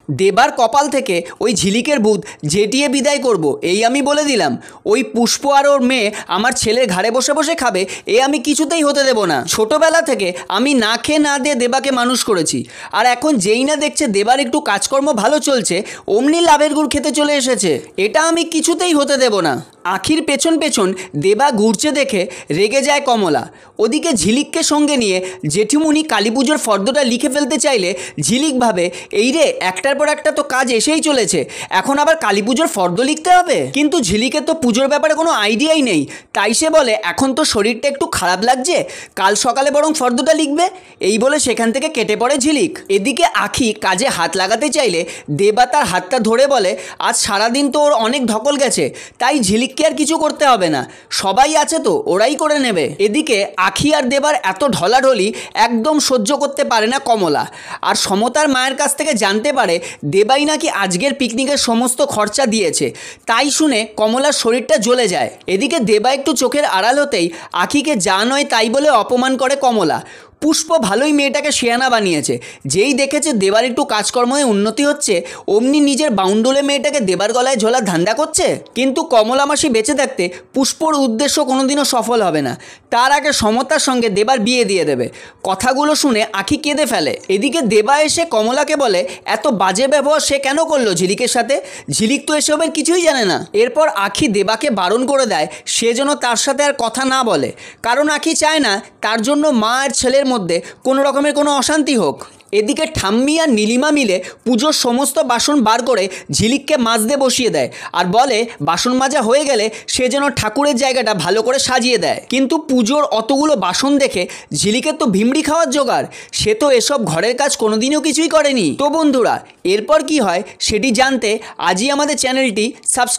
দেবার কপাল থেকে ওই ঝিলিকের ভূত ঝেঁটিয়ে বিদায় করব এই আমি বলে দিলাম। ওই পুষ্প আর ওর মেয়ে আমার ছেলের ঘাড়ে বসে বসে খাবে এ আমি কিছুতেই হতে দেব না। ছোটবেলা থেকে আমি না খেয়ে না দিয়ে দেবাকে মানুষ করেছি, আর এখন যেই না দেখছে দেবার একটু কাজকর্ম ভালো চলছে অমনি লাভের গুড় খেতে চলে এসেছে। এটা আমি কিছুতেই হতে দেব না। আখির পেছন পেছন দেবা ঘুরছে দেখে রেগে যায় কমলা। ওদিকে ঝিলিককে সঙ্গে নিয়ে জেঠিমুনি কালী পুজোর ফর্দটা লিখে ফেলতে চাইলে ঝিলিক ভাবে এই রে একটার পর একটা তো কাজ এসেই চলেছে, এখন আবার কালী পুজোর ফর্দ লিখতে হবে। কিন্তু ঝিলিকের তো পুজোর ব্যাপারে কোনো আইডিয়াই নেই, তাই সে বলে এখন তো শরীরটা একটু খারাপ লাগছে, কাল সকালে বরং ফর্দটা লিখবে। এই বলে সেখান থেকে কেটে পড়ে ঝিলিক। এদিকে আখি কাজে হাত লাগাতে চাইলে দেবা তার হাতটা ধরে বলে আজ সারাদিন তো ওর অনেক ধকল গেছে, তাই ঝিলিককে আর কিছু করতে হবে না, সবাই আছে তো ওরাই করে নেবে। এদিকে আখি আর দেবার এত ঢলাঢলি একদম সহ্য করতে পারে না কমলা, আর সমতার মায়ের কাছ থেকে জানতে পারে দেবাই নাকি আজকের পিকনিকের সমস্ত খরচা দিয়েছে। তাই শুনে কমলার শরীরটা জ্বলে যায়। এদিকে দেবা একটু চোখের আড়াল হতেই আখিকে যা নয় তাই বলে অপমান করে কমলা। পুষ্প ভালোই মেয়েটাকে শেয়ানা বানিয়েছে, যেই দেখেছে দেবার একটু কাজকর্মে উন্নতি হচ্ছে অমনি নিজের বাউন্ডুলে মেয়েটাকে দেবার গলায় ঝোলার ধান্দা করছে। কিন্তু কমলা মাসি বেঁচে থাকতে পুষ্পর উদ্দেশ্য কোনোদিনও সফল হবে না, তার আগে সমতার সঙ্গে দেবার বিয়ে দিয়ে দেবে। কথাগুলো শুনে আখি কেঁদে ফেলে। এদিকে দেবা এসে কমলাকে বলে এত বাজে ব্যবহার সে কেন করলো ঝিলিকের সাথে, ঝিলিক তো এসবের কিছুই জানে না। এরপর আখি দেবাকে বারণ করে দেয় সে যেন তার সাথে আর কথা না বলে, কারণ আখি চায় না তার জন্য মা আর ছেলের মধ্যে কোনো রকমের কোনো অশান্তি হোক। এদিকে ঠাম্মি আর নীলিমা মিলে পুজোর সমস্ত বাসন বার করে ঝিলিককে মাজতে বসিয়ে দেয়, আর বলে বাসন মাজা হয়ে গেলে সে যেন ঠাকুরের জায়গাটা ভালো করে সাজিয়ে দেয়। কিন্তু পুজোর অতগুলো বাসন দেখে ঝিলিকের তো ভিমড়ি খাওয়ার জোগাড়, সে তো এসব ঘরের কাজ কোনোদিনও কিছুই করেনি। তো বন্ধুরা এরপর কি হয় সেটি জানতে আজই আমাদের চ্যানেলটি সাবস্ক্রাইব